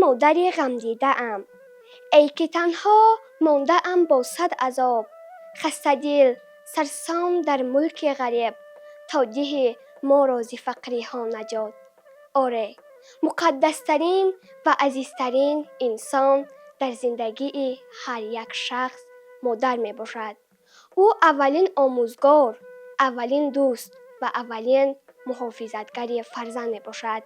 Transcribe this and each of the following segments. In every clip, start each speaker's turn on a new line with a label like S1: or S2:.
S1: مادری غم دیده ام، ای که تنها مانده ام با صد عذاب، خسته دل سرسام در ملک غریب، تا دهی ما را ز فقری ها نجات. آره، مقدسترین و عزیزترین انسان در زندگی هر یک شخص مادر می باشد. او اولین آموزگار، اولین دوست و اولین محافظتگر فرزند می باشد.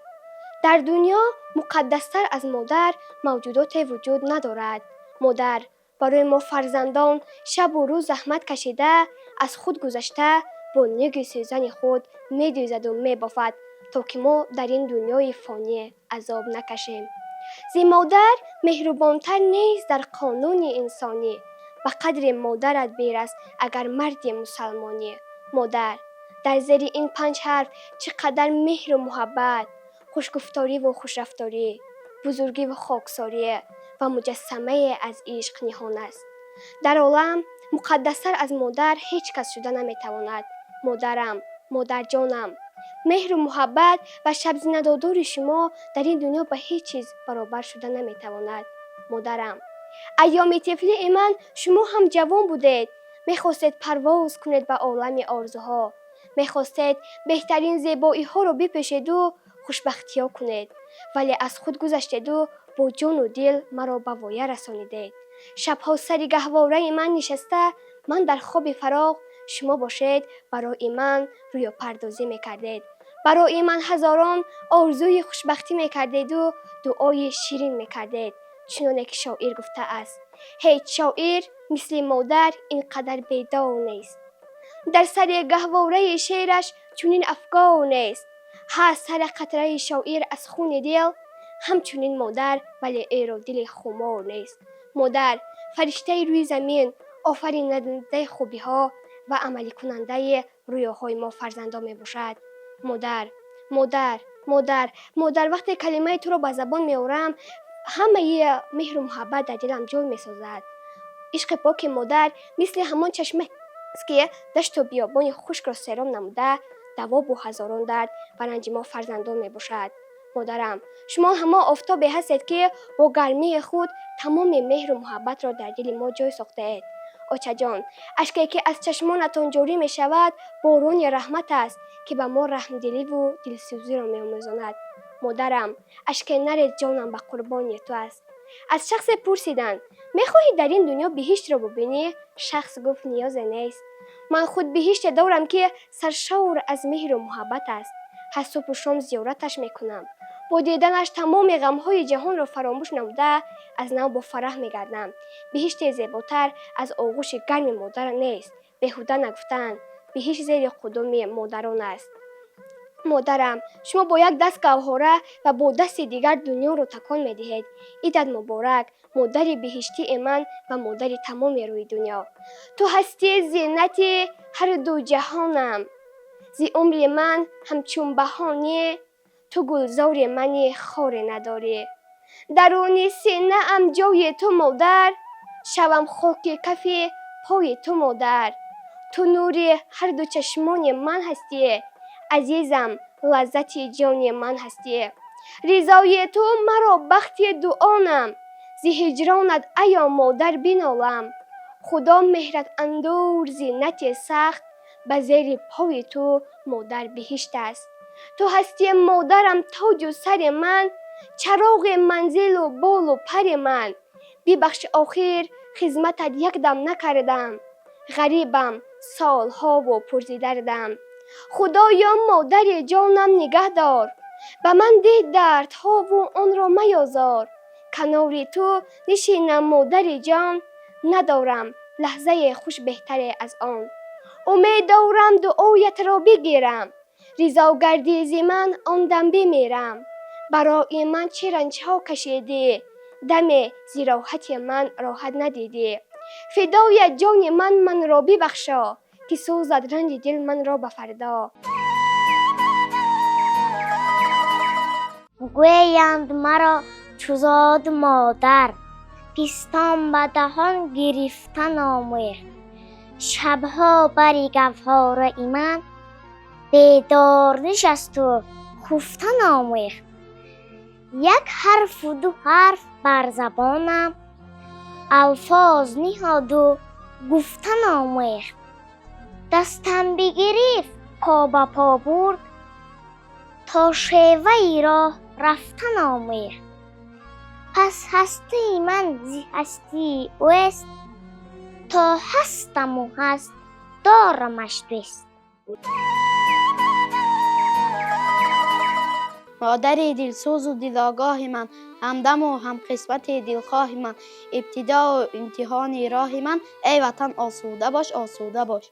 S1: در دنیا مقدستر از مادر موجودات وجود ندارد. مادر برای ما فرزندان شب و روز زحمت کشیده، از خود گذشته با نیگ سوزن خود می دوزد و می بافد تا که ما در این دنیای فانی عذاب نکشیم. زی مادر مهربانتر نیست در قانون انسانی، به قدر مادرت بیرس اگر مردی مسلمانی. مادر در زیر این 5 حرف چقدر مهر و محبت، خوشگفتاری و خوشرفتاری، بزرگی و خاکساری و مجسمه از عشق نهان است. در عالم مقدستر از مادر هیچ کس شده نمیتواند. مادرم، مادر جانم، مهر و محبت و شب زنده‌دار شما در این دنیا به هیچ چیز برابر شده نمیتواند. مادرم، ایام طفلی من شما هم جوان بودید، میخواستید پرواز کنید به عالم آرزوها، میخواستید بهترین زیبایی ها رو بپوشید و خوشبختی ها کنید، ولی از خود گذشتید و با جان و دل مرا به وایه رسانیدید. شبها سر گهواره من نشسته، من در خواب فراغ، شما باشید برای من روی پردازی میکردید، برای من هزاران آرزوی خوشبختی میکردید و دعای شیرین میکردید. چنانه که شاعر گفته است، هیچ شاعر مثل مادر اینقدر بیدار نیست. در سر گهواره شعرش چنین افکار نیست. هست سر قطره شاعر از خون دل، همچنین مادر ولی ایرو دل خمار نیست. مادر فرشته روی زمین، آفریننده خوبی ها و عملی کننده رویاهای ما فرزندان می باشد. مادر، مادر، مادر، مادر، وقتی کلمه تو رو به زبان می آورم، همه مهر و محبت در دلم جای می سازد. عشق پاک مادر مثل همان چشمه است که دشت و بیابان خشک را سیراب نموده، دوا با هزاران درد و رنج ما فرزندان می باشد. مادرم، شما همه آفتابی هستید که با گرمی خود تمام مهر و محبت را در دل ما جای ساخته اید. آچه جان، اشکی که از چشمانتان جاری می شود باران رحمت است که به ما رحمدلی و دلسوزی را می آموزاند. مادرم، اشکی نرید جانم به قربانی تو است. از شخص پرسیدن میخواهی در این دنیا بهشت را ببینی؟ شخص گفت نیاز نیست. من خود بهشت دارم که سرشار از مهر و محبت است. هر صبح و شام زیارتش میکنم. با دیدنش تمام غمهای جهان را فراموش نموده از نو با فرح میگردم. بهشت زیباتر از آغوش گرم مادر نیست. بیهوده نگفتن، بهشت زیر قدم مادران است. مادرم، شما با یک دست گوهره و با دست دیگر دنیا رو تکان میدهید. عیدت مبارک، مادر بهشتی من و مادر تمام روی دنیا. تو هستی زینت هر دو جهانم، زی عمر من همچون بهانه، تو گلزار من خار نداری. درون سینه ام جای تو مادر، شوم خاک کف پای تو مادر. تو نور هر دو چشمان من هستی، عزیزم لذت جان من هستی. رضای تو مرا بخت دعانم، زی هجرانت ایا مادر بنالم. خدا مهرت اندور زینت سخت، به زیر پای تو مادر بهشت است. تو هستی مادرم تاج و سر من، چراغ منزل و بال و پر من. ببخش آخر خدمتت یک دم نکردم، غریبم سالها و پرزیدردم. خدایا مادر جانم نگه دار، به من ده دردها و آن را میازار. کنار تو نشینم مادر جان، ندارم لحظه خوش بهتر از آن. امید دارم دعایت را بگیرم، رضا گردی ز من آن دم بمیرم. برای من چه رنج ها کشیدی، دم ز راحت من راحت ندیدی. فدای جان من را ببخشا، که سوزد رنج دل من را به فردا.
S2: گویند مرا چوزاد مادر، پیستان به دهان گرفتن آموخت. شبها بر گوهر من، بیدار نشست و خفتن آموخت. یک حرف و دو حرف بر زبانم، الفاظ نهاد و گفتن آموخت. دستم بگرفت پا به پا برد، تا شیوه راه رفتن آموخت. پس هستی من زی هستی اوست، تا هستم و هست دارمش دوست.
S3: مادر دلسوز و دلاگاه من، همدم و هم قسمت دلخواه من، ابتدا و امتحان راه من، ای وطن آسوده باش آسوده باش.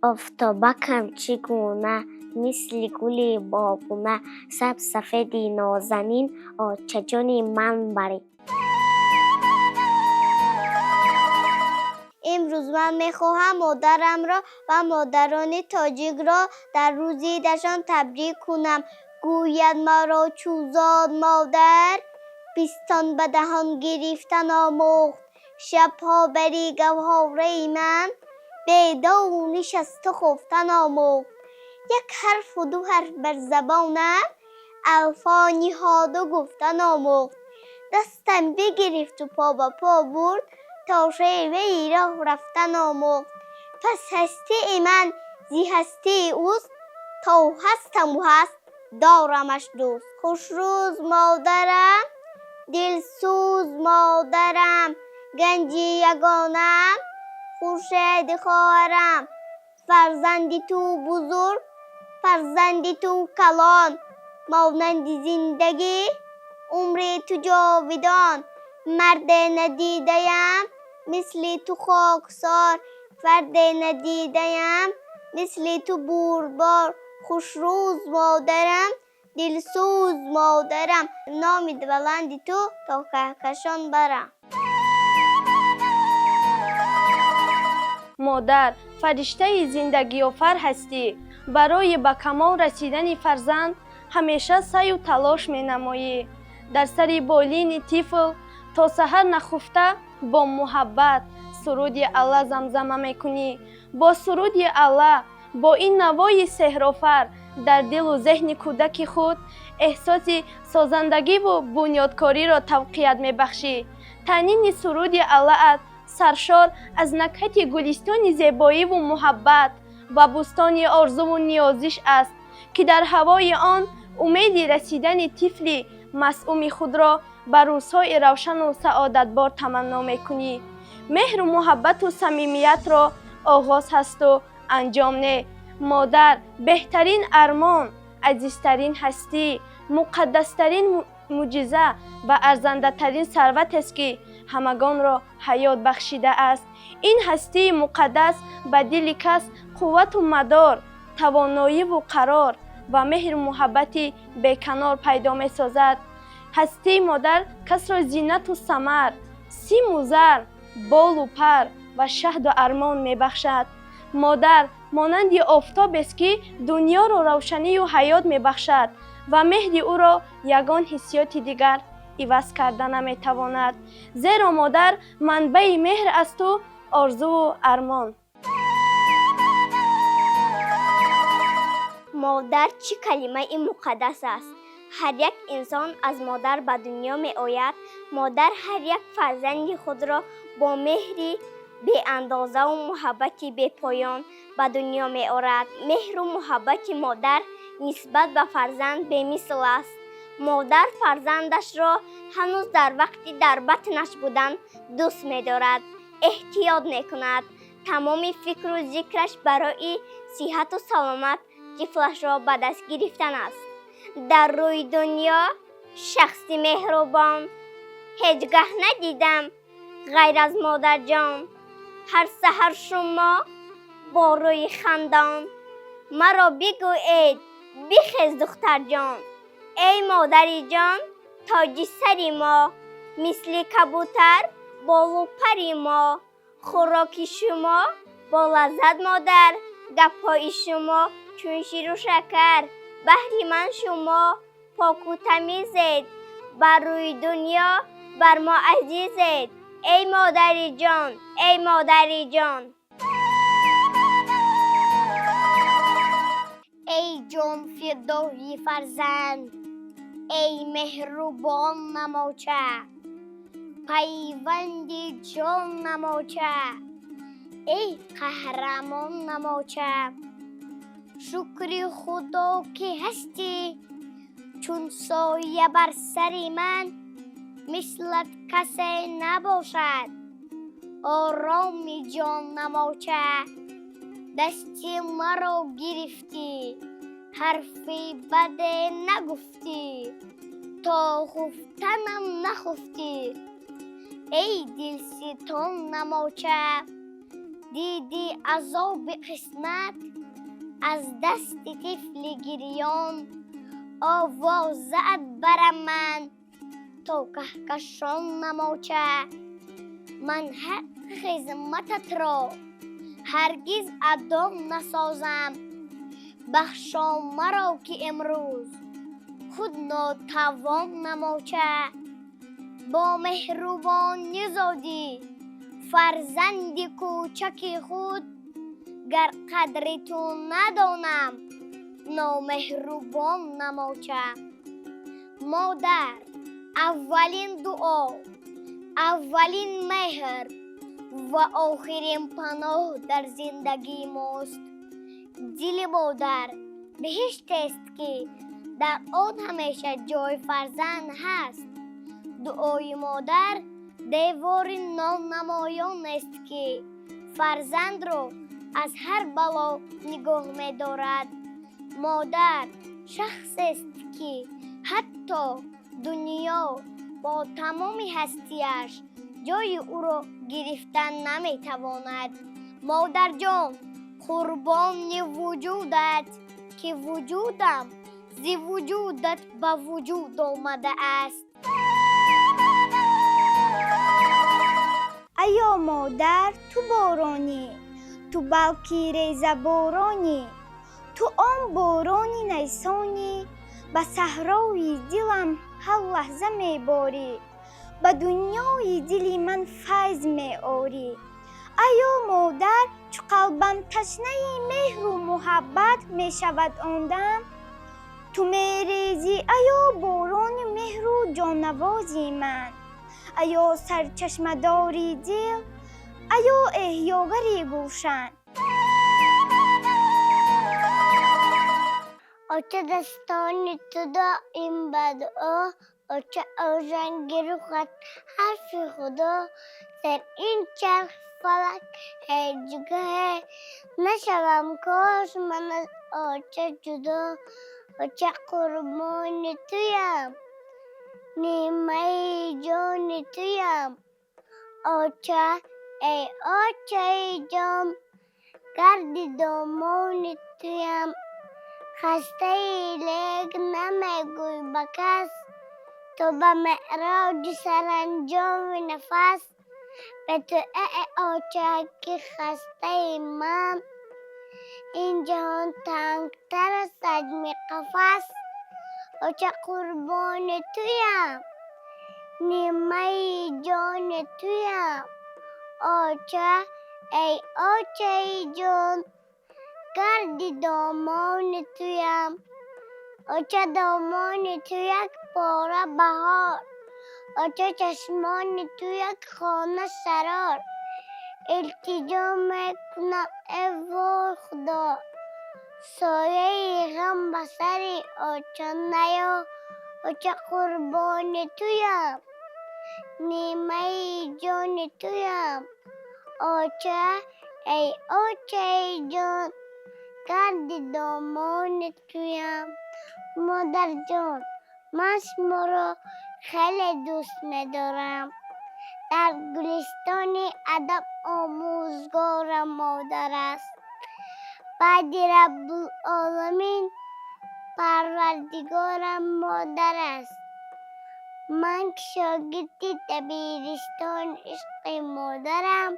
S2: آفتابکم چگونه مثل گل بابونه، سب سفیدی نازنین آچه جان من بری. امروز من میخواهم مادرم را و مادران تاجیک را در روز عیدشان تبریک کنم. گوید مرا چوزاد مادر، پیستان به دهان گرفتن آموخت. شبها بری گوهره من، به دانش از تو خفتن آموخت. یک حرف و دو حرف بر زبانم، الفا نهاد و گفتن آموخت. دستم بگرفت و پا به پا برد، تا شیوه راه رفتن آموخت. پس هستی من زی هستی اوست، تا هستم و هست دارمش دوست. خوش روز مادرم، دلسوز مادرم، گنجی یگانم، خورشید خواهرم. فرزندی تو بزرگ، فرزندی تو کلان، مانند زندگی عمر تو جاودان. مرد ندیده‌ام مثل تو خاکسار، فرد ندیده‌ام مثل تو بردبار. خوش روز مادرم، دلسوز مادرم، نام بلند تو تا کهکشان برم.
S1: مادر فرشته زندگی و فر هستی، برای به کمال رسیدن فرزند همیشه سعی و تلاش می نمایی. در سر بالین طفل تا سحر نخفته با محبت سرودی الله زمزمه میکنی. با سرودی الله، با این نوای سحرآفر در دل و ذهن کودک خود احساس سازندگی و بنیادکاری را توقیت میبخشی. تنین سرودی الله سرشار از نکهت گلستان زیبایی و محبت و بستان آرزو و نیازش است که در هوای آن امید رسیدن طفل مسئوم خود را بر روزهای روشن و سعادتبار تمنا میکنی. مهر و محبت و صمیمیت را آغاز هست و انجام نه. مادر بهترین ارمان، عزیزترین هستی، مقدسترین معجزه و ارزنده ترین ثروت است که همگان را حیات بخشیده است. این هستی مقدس به دل کس قوت و مدار، توانایی و قرار و مهر و محبت بیکنار پیدا می سازد. هستی مادر کس را زینت و ثمر، سیم و زر، بال و پر و شهد و ارمان می بخشد. مادر مانند آفتاب است که دنیا را روشنی و حیات می بخشد و مهر او را یگان حسیات دیگر عوض کردن نمی تواند. زیرا مادر منبع مهر است و آرزو و ارمان.
S2: مادر چه کلمه مقدس است. هر یک انسان از مادر به دنیا می آید. مادر هر یک فرزند خود را با مهری به اندازه و محبتی به پایان به دنیا می آورد. مهر و محبت مادر نسبت به فرزند به مثل است. مادر فرزندش را هنوز در وقتی در بطنش بودن دوست می دارد، احتیاط می کند. تمام فکر و ذکرش برای صحت و سلامت طفلش را به دست گرفتن است. در روی دنیا شخصی مهربان هیچگاه ندیدم غیر از مادر جان. هر سحر شما با روی خندان، مرا بگویید بخیز دختر جان. ای مادری جان تاج سری ما، مثل کبوتر بال و پری ما. خوراک شما با لذت مادر، گپای شما چون شیر و شکر. بهر من شما پاک و تمیزید، بر روی دنیا بر ما عزیزید. ای مادری جان، ای مادری جان. ای جان فدای فرزند، ای مهربان نماچه، پیوند جان نماچه، ای قهرمان نماچه. شکر خدا که هستی چون سایه بر سر من، مثلت کسی نباشد آرام جان نماچه. دستی مرا گرفتی حرفی بد نگفتی، تا خفتنم نخفتی ای دل ستان نماچه. دیدی عذاب قسمت از دست طفل گریان، آواز زد بر من تا کهکشان نماچه. من حق خدمتت را هرگز ادا نسازم، بخشا مرا که امروز خود ناتوان نماچه. با مهربانی زادی فرزند کوچک خود، گر قدر تو ندانم نامهربان نماچه. مادر اولین دعا، اولین مهر و آخرین پناه در زندگی ماست. دل مادر بهشت است که در آن همیشه جای فرزند هست. دعای مادر دیوار نانمایان است که فرزند را از هر بلا نگاه می دارد. مادر شخص است که حتی دنیا با تمام هستیش جای او را گرفتن نمی تواند. مادر جان قربان وجودت که وجودم زی وجودت به وجود آمده است.
S4: ایا مادر تو بارانی، تو بلکی ریزه بارانی، تو آن بارانی نیسانی، به صحرای دلم هر لحظه میباری، به دنیای دلی من فیض میآری. ایا مادر چو قلبم تشنه مهر و محبت میشود آن دم، تو میریزی ایا باران مهر و جانوازی من. ایا سرچشمه داری دل، ایا احیاگری گوشن.
S2: آچه دستان تو دائم بدعا، آچه آژنگ روحت حرف خدا. در این چرخ فلک هیچ جگه نشوم کاش من از آچه جدا. آچه قربان تویم، نیمه جان تویم. آچه ای آچه جان، گرد دامان تویم. خسته لیک نمیگوی به کس، تو به معراج سرانجام نفس. به تو ای آچه که خسته من، این جهان تنگتر از سجم قفس. آچه قربان تویم، نیمه جان تویم. آچه ای آچه جان، گرد دامان تویم. آچه دامان تو یک پاره بهار، آچه چشمان تو یک خانه سرار. التجا میکنم ای وای خدا، سایه غم به سر آچه نیا. آچه قربان تویم، نیمه جان تویم. آچه ای آچه جان، گرد دامان تویم. مادر جان من شما را خیلی دوست می‌دارم. در گلستان ادب آموزگارم مادر است. بعد رب العالمین پروردگارم مادر است. من که شاگرد دبیرستان عشق مادرم،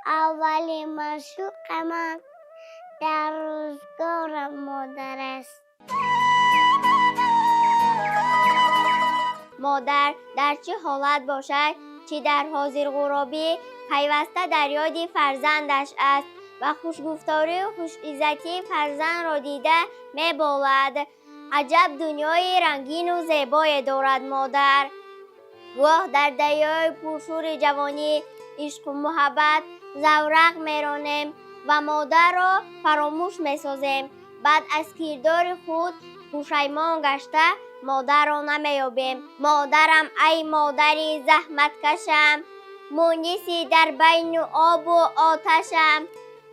S2: اول معشوق من در روزگارم مادر است.
S1: مادر در چه حالت باشد، چه در حاضر غرابی پیوسته در یاد فرزندش است
S2: و خوشگفتاری و خوشعزتی فرزند را دیده می‌بالد. عجب دنیای رنگین و زیبایی دارد مادر. گاه در دریای پرشور جوانی عشق و محبت زورق می‌رانیم و مادر را فراموش می‌سازیم. بعد از کردار خود پشیمان گشته مادر را نمی‌یابیم. مادرم ای مادری زحمت کشم، مونسی در بین آب و آتشم.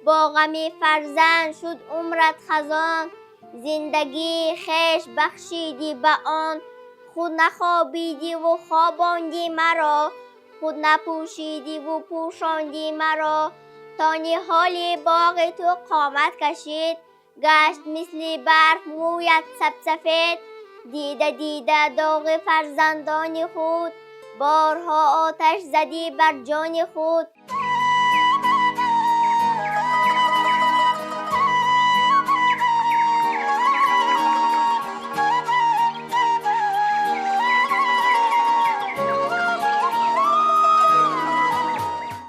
S2: با غمی فرزند شد عمرت خزان، زندگی خویش بخشیدی به آن. خود نخوابیدی و خواباندی مرا، خود نپوشیدی و پوشاندی مرا. تا نهال باغ تو قامت کشید، گشت مثل برف مویت سبسفید. دیده دیده داغ فرزندان خود، بارها آتش زدی بر جان خود.